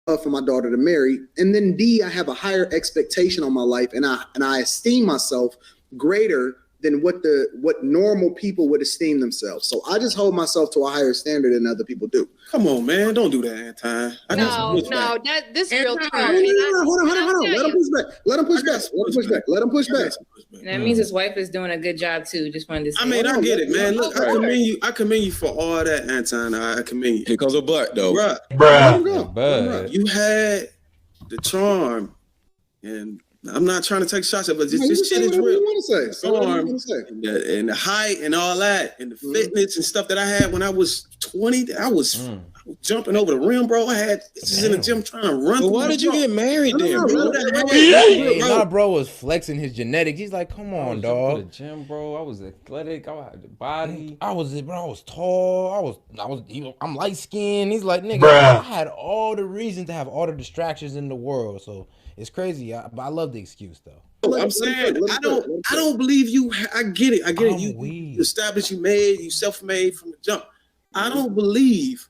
for my daughter to marry. And then D, I have a higher expectation on my life, and I esteem myself greater than what normal people would esteem themselves. So I just hold myself to a higher standard than other people do. Come on, man. Don't do that, Anton. No, this real talk. Hold on. Let him push back. That means his wife is doing a good job too. Just wanted to say. I mean, I get it, man. Look, I commend you for all that, Anton. I commend you. Here comes a butt, though. Bruh. You had the charm, and I'm not trying to take shots at it, but this shit is real. And the height and all that, and the fitness and stuff that I had when I was 20, I was jumping over the rim, bro. I had this in the gym trying to run. But why did you get married then, bro? Nah, bro was flexing his genetics. He's like, come on, dog. The gym, bro. I was athletic. I had the body. I was tall. I'm light skinned. He's like, nigga, I had all the reasons to have all the distractions in the world. So it's crazy. But I love the excuse though. I'm saying I don't believe you. I get it. You established, you self-made from the jump. I don't believe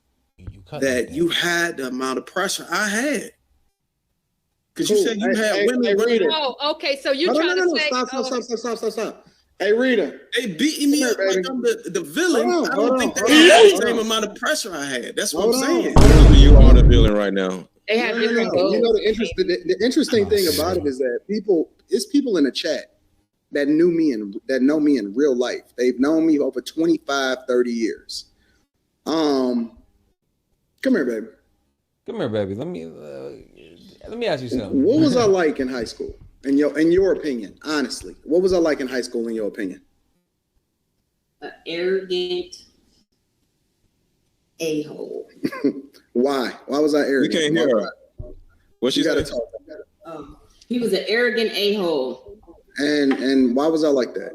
that you had the amount of pressure I had. Because you said you had women running. Oh, okay. So you're trying to say stop. Hey, Rita. They beating me up like I'm the villain. I don't think they had the same amount of pressure I had. That's what I'm saying. You are the villain right now. They have different goals. You know, the interesting thing about it is that people in the chat that know me in real life. They've known me over 25, 30 years. Come here, baby. Come here, baby. Let me ask you something. What was I like in high school? In your opinion, honestly, what was I like in high school in your opinion? An arrogant a-hole. Why? Why was I arrogant? We can't hear her. What she got to talk about? He was an arrogant a-hole. And why was I like that?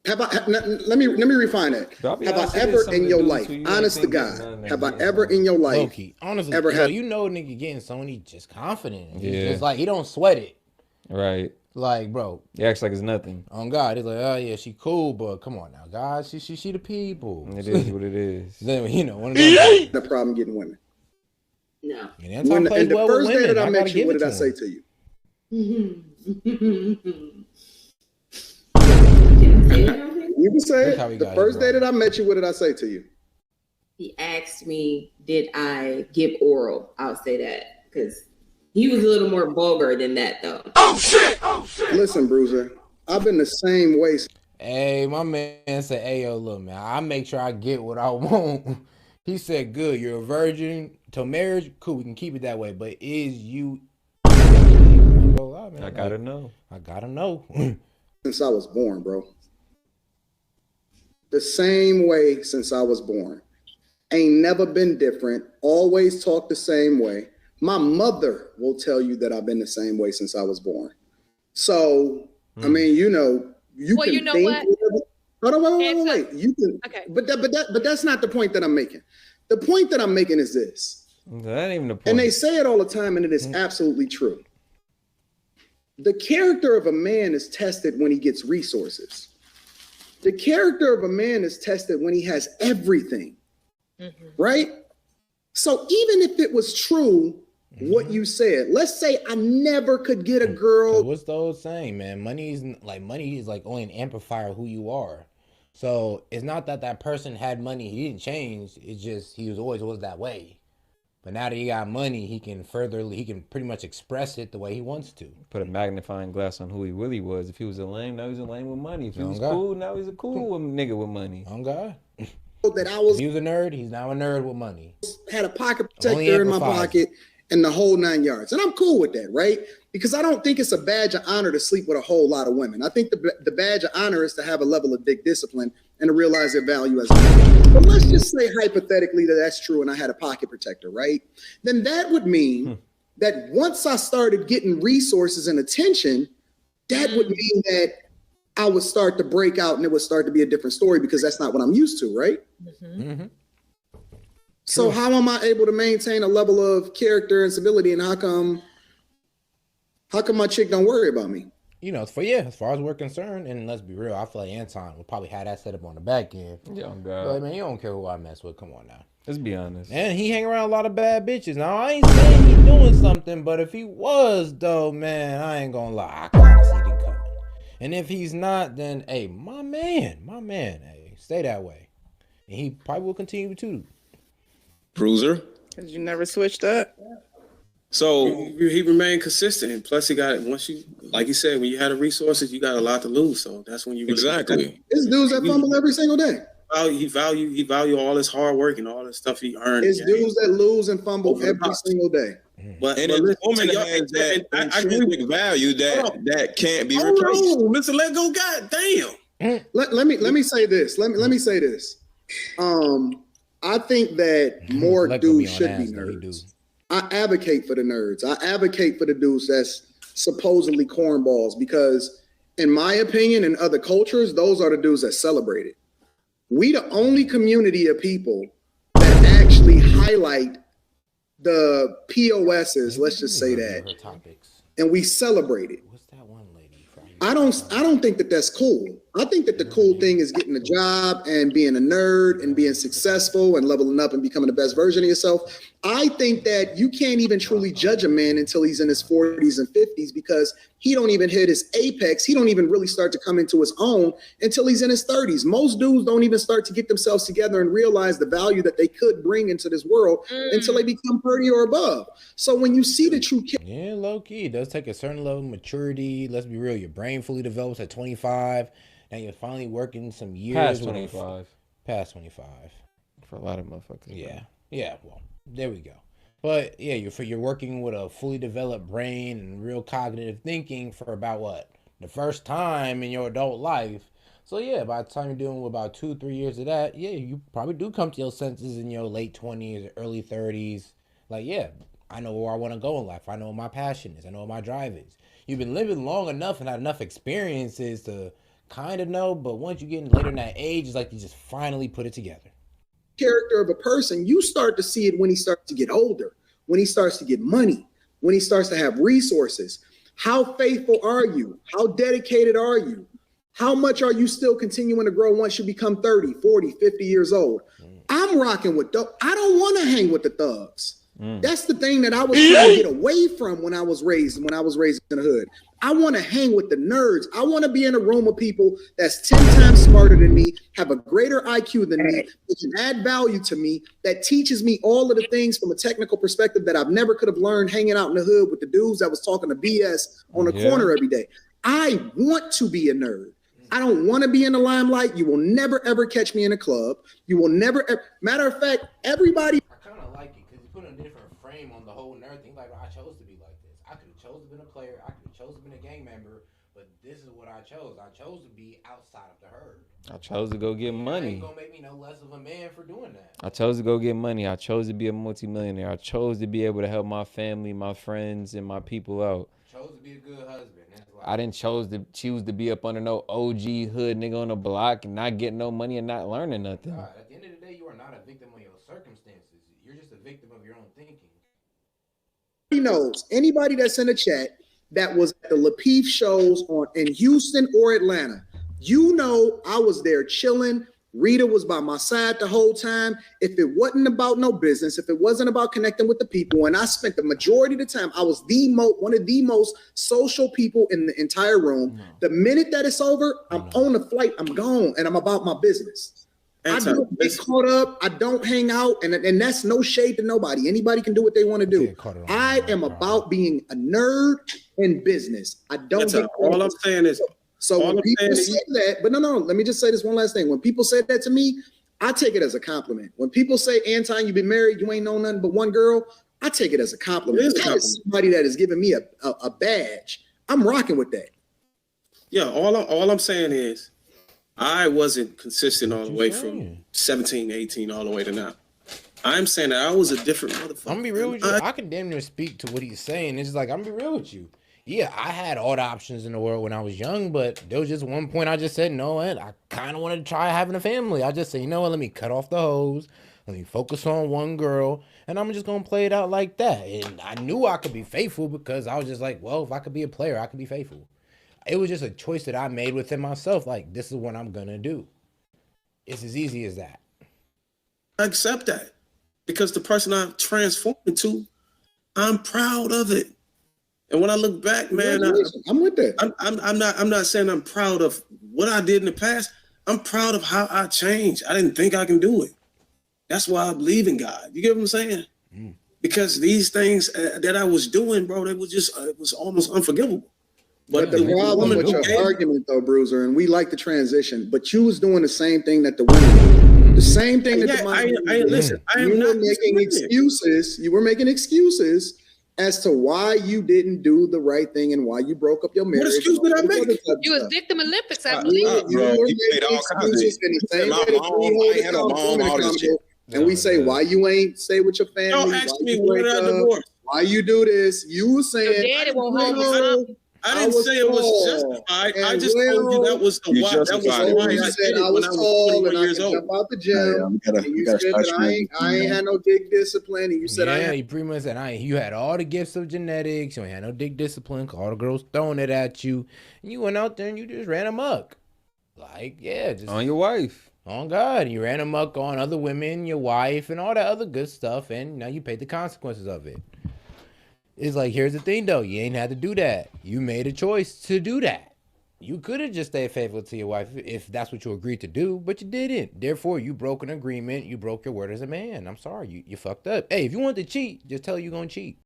Let me refine that. Have I ever in your life, honest to God, have I ever in your life, Loki, honestly, ever had? You know, nigga getting someone he just confident. It's like he don't sweat it. Right. Like, bro, he acts like it's nothing. On God, he's like, oh yeah, she cool, but come on now, God, she the people. It is what it is. Then you know, one of those the problem getting women. No. And the first day that I met you, what did I say to you? You can say it. The first day that I met you, what did I say to you? He asked me, did I give oral? I'll say that because he was a little more vulgar than that, though. Oh shit! Listen, Bruiser, I've been the same way. Hey, my man said, hey, yo, look, man, I make sure I get what I want. He said, good, you're a virgin till marriage. Cool, we can keep it that way. But is you... I gotta know. I gotta know. Since I was born, bro. The same way since I was born. Ain't never been different. Always talk the same way. My mother will tell you that I've been the same way since I was born. So, I mean, you know, you can think. What? Hold on, wait. You can, okay. But that's not the point that I'm making. The point that I'm making is this. That ain't even the point. And they say it all the time, and it is absolutely true. The character of a man is tested when he gets resources. The character of a man is tested when he has everything, right? So even if it was true, what you said, let's say I never could get a girl. What's the old saying, man? Money is like only an amplifier of who you are. So it's not that person had money, he didn't change. It's just he was that way. But now that he got money, he can pretty much express it the way he wants to. Put a magnifying glass on who he really was. If he was a lame, now he's a lame with money. If he was cool, now he's a cool nigga with money. On God. That I was. If he was a nerd, he's now a nerd with money. Had a pocket protector in my pocket and the whole 9 yards. And I'm cool with that, right? Because I don't think it's a badge of honor to sleep with a whole lot of women. I think the badge of honor is to have a level of dick discipline and to realize their value as a man. But let's just say hypothetically that that's true and I had a pocket protector, right? Then that would mean that once I started getting resources and attention, that would mean that I would start to break out and it would start to be a different story because that's not what I'm used to, right? So how am I able to maintain a level of character and civility, and how come my chick don't worry about me? as far as we're concerned, and let's be real, I feel like Anton will probably have that set up on the back end. Yeah, God. But man, you don't care who I mess with. Come on now. Let's be honest. And he hang around a lot of bad bitches. Now I ain't saying he doing something, but if he was though, man, I ain't gonna lie. I kinda see it coming. And if he's not, then hey, my man, hey, stay that way. And he probably will continue to. Bruiser. Because you never switched up. So he remained consistent, and plus he got once you, like you said, when you had the resources, you got a lot to lose. So that's when you really exactly. It's dudes that fumble every single day. He value all his hard work and all the stuff he earned. It's dudes that lose and fumble every single day. But a woman has that intrinsic value that can't be replaced. Mr. Let Go, God damn. Let me say this. Let me say this. I think that more dudes should be nerds. I advocate for the nerds. I advocate for the dudes that's supposedly cornballs because, in my opinion, in other cultures, those are the dudes that celebrate it. We the only community of people that actually highlight the POSs, let's just say that, and we celebrate it. What's that one lady? I don't think that that's cool. I think that the cool thing is getting a job and being a nerd and being successful and leveling up and becoming the best version of yourself. I think that you can't even truly judge a man until he's in his 40s and 50s because he don't even hit his apex. He don't even really start to come into his own until he's in his 30s. Most dudes don't even start to get themselves together and realize the value that they could bring into this world until they become 30 or above. So when you see the true kid, yeah, low key, it does take a certain level of maturity. Let's be real, your brain fully develops at 25. Now you're finally working some years. Past 25. Past 25. For a lot of motherfuckers. Yeah. Bro. Yeah. Well, there we go. But yeah, you're working with a fully developed brain and real cognitive thinking for about what? The first time in your adult life. So yeah, by the time you're doing about 2-3 years of that, yeah, you probably do come to your senses in your late 20s or early 30s. Like, yeah, I know where I want to go in life. I know what my passion is. I know what my drive is. You've been living long enough and had enough experiences to kind of know, but once you get later in that age, it's like you just finally put it together. Character of a person, you start to see it when he starts to get older, when he starts to get money, when he starts to have resources. How faithful are you? How dedicated are you? How much are you still continuing to grow once you become 30, 40, 50 years old? I'm rocking with I don't want to hang with the thugs. That's the thing that I was trying to get away from when I was raised in the hood. I want to hang with the nerds. I want to be in a room of people that's 10 times smarter than me, have a greater IQ than me, that can add value to me, that teaches me all of the things from a technical perspective that I've never could have learned hanging out in the hood with the dudes that was talking to BS on the corner every day. I want to be a nerd. I don't want to be in the limelight. You will never, ever catch me in a club. You will never, matter of fact, everybody. I kind of like it because you put a different frame on the whole nerd thing. Like, I chose to be like this. I could have chosen to be a player. I could have chosen to be a gang member. But this is what I chose. I chose to be outside of the herd. I chose to go get money. Ain't gonna make me no less of a man for doing that. I chose to go get money. I chose to be a multimillionaire. I chose to be able to help my family, my friends, and my people out. Chose to be a good husband. I didn't choose to be up under no OG hood nigga on the block and not get no money and not learning nothing. God, at the end of the day, you are not a victim of your circumstances. You're just a victim of your own thinking. He knows anybody that's in the chat that was at the Lapeef shows in Houston or Atlanta. You know, I was there chilling. Rita was by my side the whole time. If it wasn't about no business, if it wasn't about connecting with the people, and I spent the majority of the time, I was one of the most social people in the entire room. The minute that it's over, I'm on the flight, I'm gone, and I'm about my business. I don't get caught up. I don't hang out, and that's no shade to nobody. Anybody can do what they want to do. I am about being a nerd in business. I don't. All I'm saying is. So when people say that, but no, let me just say this one last thing. When people say that to me, I take it as a compliment. When people say, Anton, you've been married, you ain't known nothing but one girl, I take it as a compliment. That is somebody that is giving me a badge. I'm rocking with that. Yeah, all I'm saying is I wasn't consistent all the way from 17, 18, all the way to now. I'm saying that I was a different motherfucker. I'm gonna be real with you. I can damn near speak to what he's saying. It's like, I'm gonna be real with you. Yeah, I had all the options in the world when I was young, but there was just one point I just said, no, and I kind of wanted to try having a family. I just said, you know what, let me cut off the hose. Let me focus on one girl, and I'm just going to play it out like that. And I knew I could be faithful because I was just like, well, if I could be a player, I could be faithful. It was just a choice that I made within myself. Like, this is what I'm gonna do. It's as easy as that. I accept that because the person I transformed into, I'm proud of it. And when I look back, man, I'm with that. I'm not saying I'm proud of what I did in the past. I'm proud of how I changed. I didn't think I can do it. That's why I believe in God. You get what I'm saying? Because these things that I was doing, bro, it was almost unforgivable. But the problem with your argument, though, Bruiser, and we like the transition, but you was doing the same thing that the women did. The same thing that the money. Listen, I am not making excuses. You were making excuses as to why you didn't do the right thing and why you broke up your marriage. What excuse did I make? You was victim Olympics, I believe. You were making excuses in the same way that we hold and we say, why you ain't stay with your family? Don't ask me why did I divorce? Why you do this? You were saying, your daddy won't hold you. I didn't say it was justified. I just told you that was the why. That was why I did it when I was 21 years old. Jump out the gym. You said that I ain't had no dick discipline. And you said you pretty much said you had all the gifts of genetics. You ain't had no dick discipline. All the girls throwing it at you. And you went out there and you just ran amok. Like, just on your wife. On God. You ran amok on other women, your wife, and all that other good stuff. And now you paid the consequences of it. It's like, here's the thing, though. You ain't had to do that. You made a choice to do that. You could have just stayed faithful to your wife if that's what you agreed to do, but you didn't. Therefore, you broke an agreement. You broke your word as a man. I'm sorry. You fucked up. Hey, if you want to cheat, just tell her you're going to cheat.